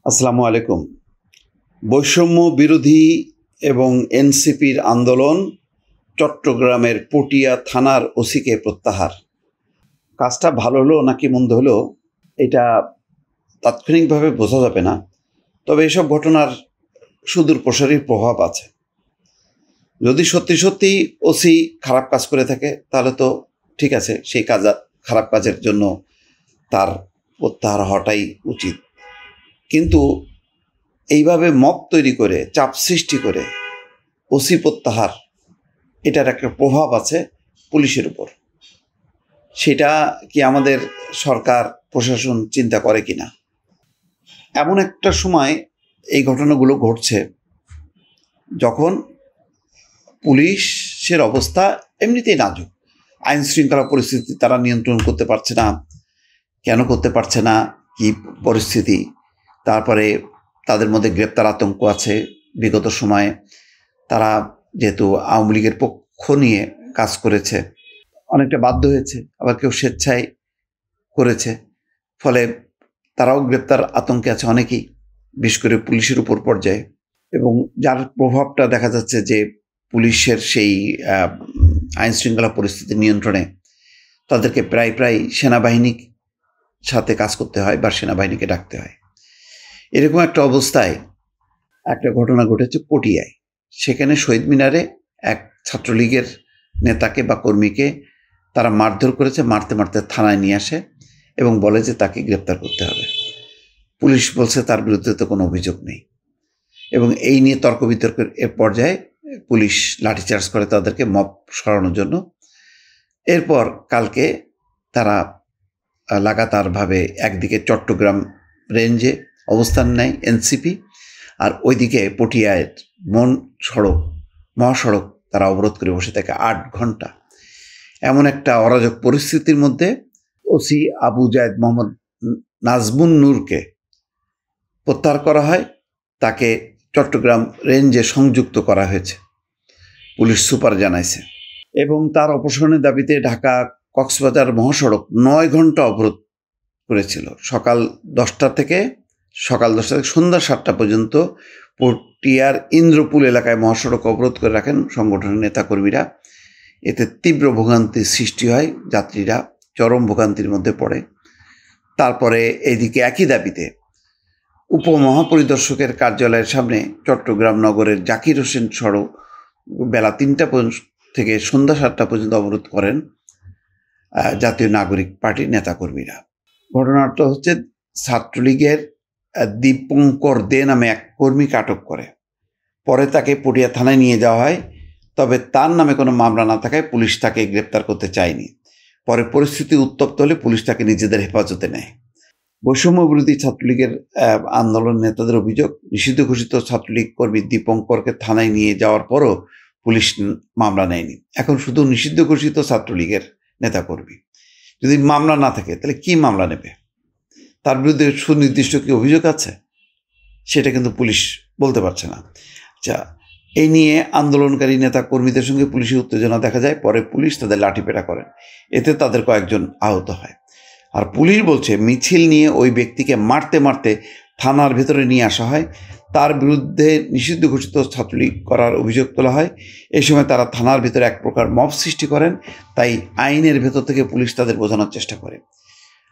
আসসালামু আলাইকুম। বৈষম্য বিরোধী এবং এনসিপির আন্দোলন, চট্টগ্রামের পটিয়া থানার ওসিকে প্রত্যাহার। কাজটা ভালো হলো নাকি মন্দ হলো এটা তাৎক্ষণিকভাবে বোঝা যাবে না, তবে এসব ঘটনার সুদূর প্রসারী প্রভাব আছে। যদি সত্যি সত্যি ওসি খারাপ কাজ করে থাকে তাহলে তো ঠিক আছে, সেই খারাপ কাজের জন্য তার প্রত্যাহার হওয়াটাই উচিত। কিন্তু এইভাবে মব তৈরি করে, চাপ সৃষ্টি করে ওসি প্রত্যাহার, এটার একটা প্রভাব আছে পুলিশের উপর। সেটা কি আমাদের সরকার প্রশাসন চিন্তা করে কিনা? এমন একটা সময় এই ঘটনাগুলো ঘটছে যখন পুলিশের অবস্থা এমনিতেই নাজুক। আইন শৃঙ্খলা পরিস্থিতি তারা নিয়ন্ত্রণ করতে পারছে না। কেন করতে পারছে না, কি পরিস্থিতি? তারপরে তাদের মধ্যে গ্রেপ্তার আতঙ্ক আছে। বিগত সময়ে তারা যেহেতু আওয়ামী লীগের পক্ষ নিয়ে কাজ করেছে, অনেকটা বাধ্য হয়েছে, আবার কেউ স্বেচ্ছায় করেছে, ফলে তারাও গ্রেপ্তার আতঙ্কে আছে অনেকেই, বিশেষ করে পুলিশের উপর পর্যায়ে। এবং যার প্রভাবটা দেখা যাচ্ছে যে পুলিশের সেই আইন শৃঙ্খলা পরিস্থিতি নিয়ন্ত্রণে তাদেরকে প্রায় সেনাবাহিনীর সাথে কাজ করতে হয় বা সেনাবাহিনীকে ডাকতে হয়। এরকম একটা অবস্থায় একটা ঘটনা ঘটেছে পটিয়ায়। সেখানে শহীদ মিনারে এক ছাত্রলীগের নেতাকে বা কর্মীকে তারা মারধর করেছে, মারতে মারতে থানায় নিয়ে আসে এবং বলে যে তাকে গ্রেপ্তার করতে হবে। পুলিশ বলছে তার বিরুদ্ধে তো কোনো অভিযোগ নেই, এবং এই নিয়ে তর্ক বিতর্কের এর পর্যায়ে পুলিশ লাঠিচার্জ করে তাদেরকে মব সরানোর জন্য। এরপর কালকে তারা লাগাতারভাবে একদিকে চট্টগ্রাম রেঞ্জে অবস্থান নেয় এনসিপি, আর ওইদিকে পটিয়ায় মহাসড়ক তারা অবরোধ করে বসে থাকে 8 ঘন্টা। এমন একটা অরাজক পরিস্থিতির মধ্যে ওসি আবু জায়েদ মোহাম্মদ নাজমুন নূরকে প্রত্যাহার করা হয়। তাকে চট্টগ্রাম রেঞ্জে সংযুক্ত করা হয়েছে, পুলিশ সুপার জানাইছে। এবং তার অপসারণের দাবিতে ঢাকা কক্সবাজার মহাসড়ক 9 ঘন্টা অবরোধ করেছিল। সকাল 10টা থেকে সন্ধ্যা 7টা পর্যন্ত পটিয়ার ইন্দ্রপুল এলাকায় মহাসড়ক অবরোধ করে রাখেন সংগঠনের নেতাকর্মীরা। এতে তীব্র ভোগান্তির সৃষ্টি হয়, যাত্রীরা চরম ভোগান্তির মধ্যে পড়ে। তারপরে এইদিকে একই দাবিতে উপমহাপরিদর্শকের কার্যালয়ের সামনে চট্টগ্রাম নগরের জাকির হোসেন সড়ক বেলা 3টা থেকে সন্ধ্যা 7টা পর্যন্ত অবরোধ করেন জাতীয় নাগরিক পার্টির নেতাকর্মীরা। ঘটনাটা হচ্ছে ছাত্রলীগের দীপঙ্কর দে নামে এক কর্মীকে আটক করে। পরে তাকে পটিয়া থানায় নিয়ে যাওয়া হয়, তবে তার নামে কোনো মামলা না থাকায় পুলিশ তাকে গ্রেপ্তার করতে চায়নি। পরে পরিস্থিতি উত্তপ্ত হলে পুলিশ তাকে নিজেদের হেফাজতে নেয়। বৈষম্য বিরোধী ছাত্রলীগের আন্দোলন নেতাদের অভিযোগ, নিষিদ্ধ ঘোষিত ছাত্রলীগ কর্মী দীপঙ্করকে থানায় নিয়ে যাওয়ার পরও পুলিশ মামলা নেয়নি। এখন শুধু নিষিদ্ধ ঘোষিত ছাত্রলীগের নেতাকর্মী, যদি মামলা না থাকে তাহলে কি মামলা নেবে? তার বিরুদ্ধে সুনির্দিষ্ট কি অভিযোগ আছে সেটা কিন্তু পুলিশ বলতে পারছে না। আচ্ছা, এই নিয়ে আন্দোলনকারী নেতা কর্মীদের সঙ্গে পুলিশের উত্তেজনা দেখা যায়। পরে পুলিশ তাদের লাঠিপেটা করেন, এতে তাদের কয়েকজন আহত হয়। আর পুলিশ বলছে মিছিল নিয়ে ওই ব্যক্তিকে মারতে মারতে থানার ভেতরে নিয়ে আসা হয়। তার বিরুদ্ধে নিষিদ্ধ ঘোষিত ছাত্রলীগ করার অভিযোগ তোলা হয়। এই সময় তারা থানার ভেতরে এক প্রকার মব সৃষ্টি করেন, তাই আইনের ভেতর থেকে পুলিশ তাদের বোঝানোর চেষ্টা করে।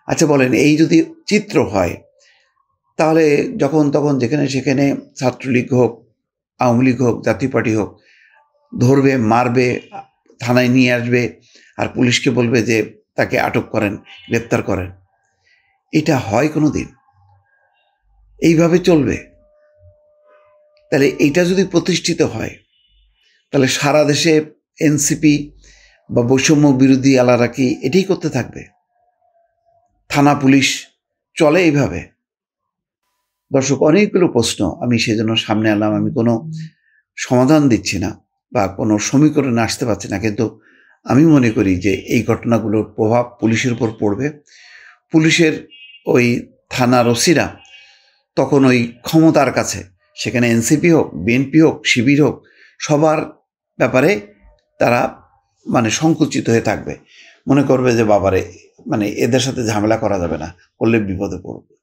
আচ্ছা বলেন, এই যদি চিত্র হয় তাহলে যখন তখন যেখানে সেখানে ছাত্রলীগ হোক, আওয়ামী লীগ হোক, জাতীয় পার্টি হোক, ধরবে, মারবে, থানায় নিয়ে আসবে, আর পুলিশকে বলবে যে তাকে আটক করেন, গ্রেপ্তার করেন। এটা হয় কোনো দিন? এইভাবে চলবে? তাহলে এইটা যদি প্রতিষ্ঠিত হয় তাহলে সারা দেশে এনসিপি বা বৈষম্য বিরোধী আলারা কি এটাই করতে থাকবে? থানা পুলিশ চলে এইভাবে? দর্শক, অনেকগুলো প্রশ্ন আমি সেজন্য সামনে আনলাম। আমি কোনো সমাধান দিচ্ছি না বা কোনো সমীকরণে আসতে পারছি না, কিন্তু আমি মনে করি যে এই ঘটনাগুলোর প্রভাব পুলিশের উপর পড়বে। পুলিশের ওই থানার ওসিরা তখন ওই ক্ষমতার কাছে, সেখানে এনসিপি হোক, বিএনপি হোক, শিবির হোক, সবার ব্যাপারে তারা সংকুচিত হয়ে থাকবে। মনে করবে যে বাবারে, এদের সাথে ঝামেলা করা যাবে না, করলে বিপদে পড়বে।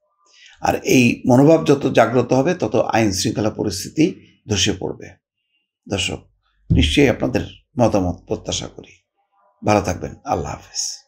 আর এই মনোভাব যত জাগ্রত হবে তত আইন শৃঙ্খলা পরিস্থিতি ধসে পড়বে। দর্শক, নিশ্চয়ই আপনাদের মতামত প্রত্যাশা করি। ভালো থাকবেন। আল্লাহ হাফেজ।